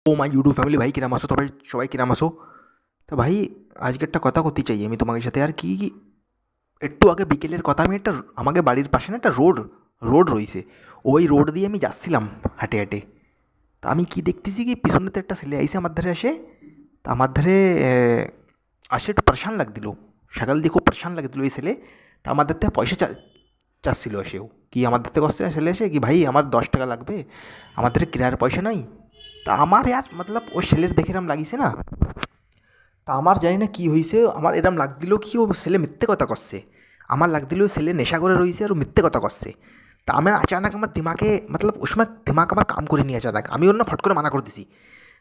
O my YouTube family ভাই কিরাম আসো, সবাই সবাই কিরাম আসো। তা ভাই আজকে একটা কথা করতে চাই আমি তোমাদের সাথে। আর কি একটু আগে বিকেলের কথা, আমি একটা আমাকে বাড়ির পাশে না একটা রোড রোড রয়েছে, ওই রোড দিয়ে আমি যাচ্ছিলাম হাঁটে হাঁটে। তা আমি কি দেখতেছি কি পিছনেতে একটা ছেলে আইসে আমার ধারে আসে। তা আমার ধারে আসে একটু পরেশান লাগদিল, সকাল দিয়ে খুব পরেশান লাগদিল এই ছেলে। তা আমাদের থেকে পয়সা চাচ্ছিল এসেও, কি আমাদের থেকে আসছে ছেলে এসে কি ভাই আমার 10 টাকা লাগবে, আমাদের কিরার পয়সা নাই। তা আমার यार मतलब ও ছেলের দেখে এরম লাগিছে না। তা আমার জানি না কী হয়েছে, আমার এরম লাগদিল কি ও ছেলে মিথ্যে কথা করছে। আমার লাগদিল ও ছেলে নেশা করে রয়েছে আর ও মিথ্যে কথা করছে। তা আমার আচানক আমার দিমাগে मतलब ওই সময় দিমাগ আমার কাম করিনি আচানক, আমি ওর না ফট করে মানা করে দিছি।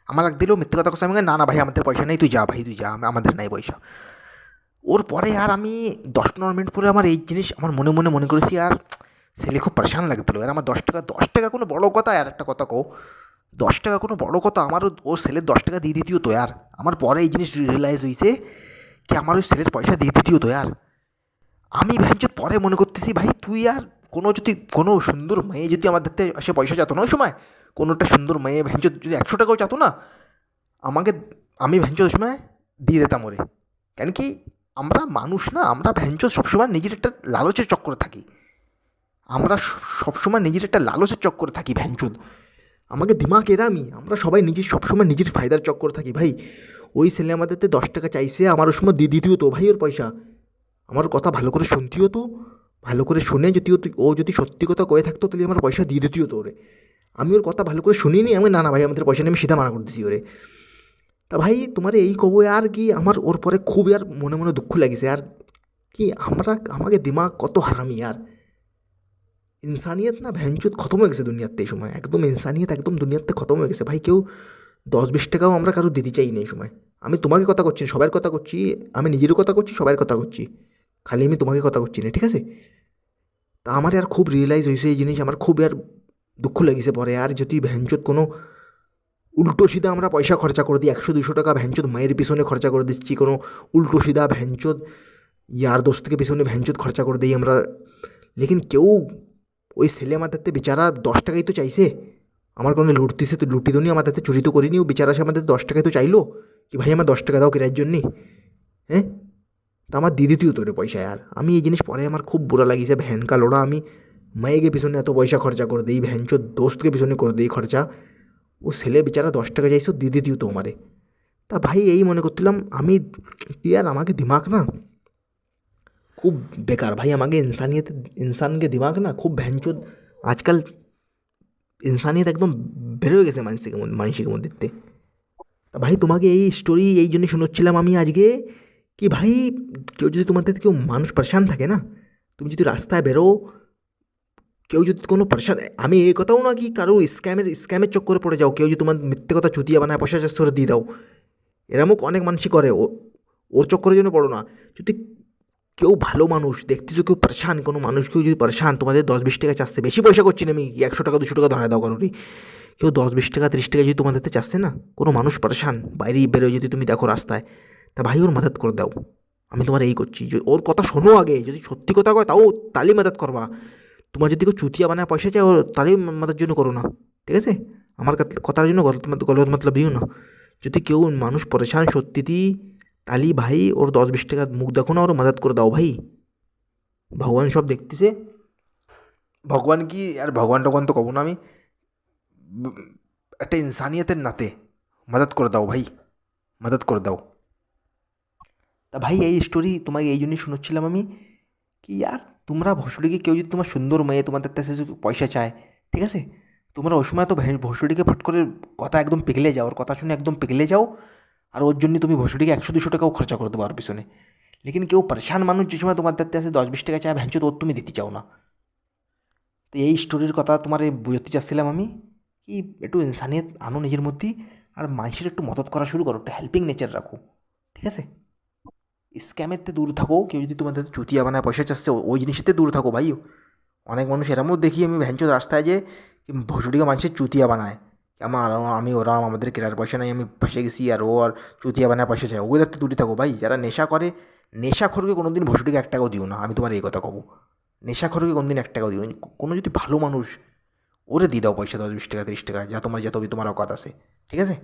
আমার লাগদিল ও মিথ্যে কথা করছে, আমি বললাম, না না ভাই আমাদের পয়সা নেই, তুই যা ভাই তুই যা, আমাদের নাই পয়সা। ওর পরে আর আমি 10-15 মিনিট পরে আমার এই জিনিস আমার মনে মনে মনে করেছি, আর ছেলে খুব পরেশান লাগছিল। আর আমার 10 টাকা কোনো বড় কথা, আর একটা কথা কও, 10 টাকা কোনো বড় কথা, আমারও ওর ছেলের 10 টাকা দিয়ে দিতেও তো আর। আমার পরে এই জিনিস রিয়েলাইজ হয়েছে কি আমার ওই ছেলের পয়সা দিয়ে দিতেও তো আর। আমি ভাবছি পরে মনে করতেছি ভাই তুই আর কোনো সুন্দর মেয়ে যদি আমার দেখতে সে পয়সা চাতো না ওই সময়, কোনো একটা সুন্দর মেয়ে ভেঞ্চ যদি 100 টাকাও চাতো না আমাকে, আমি ভেঞ্চ ওই সময় দিয়ে দিতাম ওরে। কেন কি আমরা মানুষ না, আমরা ভেঞ্চ সবসময় নিজের একটা লালচের চক্করে থাকি। আমরা সবসময় নিজের একটা লালচের চক্করে থাকি ভ্যাঞ্চুদ। আমাকে দিমাগ এরামি, আমরা সবাই নিজের সবসময় নিজের ফায়দার চক্করে থাকি ভাই। ওই ছেলে আমাদেরতে 10 টাকা চাইছে, আমার ওই সময় দিয়ে দিতেও তো ভাই ওর পয়সা। আমার কথা ভালো করে শুনতিও তো, ভালো করে শুনে যদি ও যদি সত্যি কথা কয়ে থাকতো তাহলে আমার পয়সা দিয়ে দিতেও তো ওরে। আমি ওর কথা ভালো করে শুনিনি, আমি না না ভাই আমাদের পয়সা নিয়ে আমি সিধা মানা করে দিছি ওরে। তা ভাই তোমার এই কব আর কি, আমার ওর পরে খুব আর মনে মনে দুঃখ লাগিছে আর কি। আমাকে দিমাগ কত হারামি আর। ইনসানিয়ত না ভ্যানচুত খতম হয়ে গেছে দুনিয়াতে এই সময়, একদম ইনসানিয়ত একদম দুনিয়াতে খতম হয়ে গেছে ভাই। কেউ 10-20 টাকাও আমরা কারো দিতে চাই না এই সময়। আমি তোমাকে কথা করছি, সবার কথা করছি, আমি নিজেরও কথা করছি, সবার কথা করছি, খালি আমি তোমাকে কথা করছি না, ঠিক আছে? তা আমার আর খুব রিয়েলাইজ হয়েছে এই জিনিস, আমার খুব আর দুঃখ লেগেছে পরে। আর যদি ভ্যানচোদ কোনো উল্টো সিধা আমরা পয়সা খরচা করে দিই, 100-200 টাকা ভ্যানচোদ মায়ের পিছনে খরচা করে দিচ্ছি, কোনো উল্টো সিধা ভ্যানচোদ ইয়ার দোস্তকে পিছনে ভ্যানচোদ খরচা করে দিই আমরা। লেকিন কেউ ওই ছেলে আমাদের বেচারা 10 টাকাই তো চাইছে, আমার কোনো লুটতিছে তো লুটি তো নি, আমাদের চুরি তো করিনি, ও বেচারা সে আমাদের 10 টাকাই তো চাইলো কি ভাই আমার 10 টাকা দাও কিরায়ের জন্যে। হ্যাঁ, তা আমার দিয়ে দিতেও তোরে পয়সা। আর আমি এই জিনিস পরে আমার খুব বুড়া লাগিয়েছে, ভ্যানকা লোড়া আমি মায়েকে পিছনে এত পয়সা খরচা করে দিই, ভ্যানচোর দোস্তকে পিছনে করে দিই খরচা, ও ছেলে বেচারা 10 টাকা চাইছে দিয়ে দিতেও তো আমারে। তা ভাই এই মনে করছিলাম আমি কি আর আমাকে দিমাগ না খুব বেকার ভাই, আমাকে ইনসানিয়ত ইনসানকে দিমাগ না খুব ভ্যানচোদ আজকাল, ইনসানিয়ত একদম বের হয়ে গেছে মানসিকের মধ্যে। তা ভাই তোমাকে এই স্টোরি এই জন্য শোনাচ্ছিলাম আমি আজকে কি ভাই, কেউ যদি তোমাদের কেউ মানুষ পরেশান থাকে না, তুমি যদি রাস্তায় বেরো, কেউ যদি কোনো পরেশান, আমি এই কথাও না কি কারো স্ক্যামের চক্করে পড়ে যাও, কেউ যদি তোমার মিথ্যে কথা চুতিয়া বানায় পয়সা চাষ করে দিয়ে দাও, এরমও অনেক মানুষই করে, ওর চক্করের জন্য পড়ো না। যদি কেউ ভালো মানুষ দেখতেছো, কেউ পরেশান কোনো মানুষ, কেউ যদি পরেশান তোমাদের 10-20 টাকা চাচ্ছে, বেশি পয়সা করছি না আমি, 100 টাকা 200 টাকা ধরায় দাও কারোরই, কেউ 10-20 টাকা 30 টাকা যদি তোমাদের চাচ্ছে না, কোনো মানুষ পরেশান বাইরে বেরোয় যদি তুমি দেখো রাস্তায়, তা ভাই ওর মাদত করে দাও। আমি তোমার এই করছি, ওর কথা শোনো আগে, যদি সত্যি কথা কয় তাও তালি মাদত করবা। তোমার যদি কেউ চুতিয়া বানায় পয়সা চায় ওর তালি মাদার জন্য করো না, ঠিক আছে? আমার কথার জন্য গলত মতলব দিও না। যদি কেউ মানুষ পরেশান সত্যি তালি ভাই ওর 10-20 টাকা মুখ দেখো না, ওর মাদত করে দাও ভাই। ভগবান সব দেখতেছে, ভগবান কি আর ভগবান টগবান তো কব না আমি, একটা ইনসানিয়তের নাতে মাদত করে দাও ভাই, মাদত করে দাও। তা ভাই এই স্টোরি তোমাকে এই জন্যই শোনাচ্ছিলাম আমি কি আর, তোমরা ভসুড়িকে কেউ যদি তোমার সুন্দর মেয়ে তোমাদের কাছে যদি পয়সা চায়, ঠিক আছে, তোমরা ওই সময় তো ভসুড়িকে ফট করে কথা একদম পিঘলে যাও, ওর কথা শুনে একদম পিঘলে যাও, আর ওর জন্য তুমি ভসুড়িকে 100-200 টাকাও খরচা করে দেবো ওর পিছনে। লেকিন কেউ পরেশান মানুষ যে সময় তোমার কাছে 10-20 টাকা চায় ভ্যাঞ্চো, তো ওর তুমি দিতে চাও না। তো এই স্টোরির কথা তোমার বুঝতে চাচ্ছিলাম আমি কি, একটু ইনসানিয়ত আনো নিজের মধ্যেই, আর মানুষের একটু মদত করা শুরু করো, একটা হেল্পিং নেচার রাখো, ঠিক আছে? স্ক্যামেরতে দূর থাকো, কেউ যদি তোমাদের চুতিয়া বানায় পয়সা চাচ্ছে ওই জিনিসতে দূর থাকো ভাই। অনেক মানুষ এরমও দেখি আমি ভ্যানচোদ রাস্তায় যে ভসুটিকে মানুষের চুতিয়া বানায়, আমার আমি ওরা আমাদের কেনার পয়সা নাই আমি ফেসে গেছি, আর ও আর চুতিয়া বানায় পয়সা চায়, ওদের তো দূরে থাকো ভাই। যারা নেশা করে, নেশাখোরকে কোনো দিন ভসুটিকে 1 টাকাও দিও না, আমি তোমার এই কথা কব। নেশাখোরকে কোনো দিন 1 টাকাও দিও না। কোনো যদি ভালো মানুষ ওরে দিয়ে দাও পয়সা 10 20 টাকা 30 টাকা, যা তোমার যত তোমার অকাত আছে, ঠিক আছে?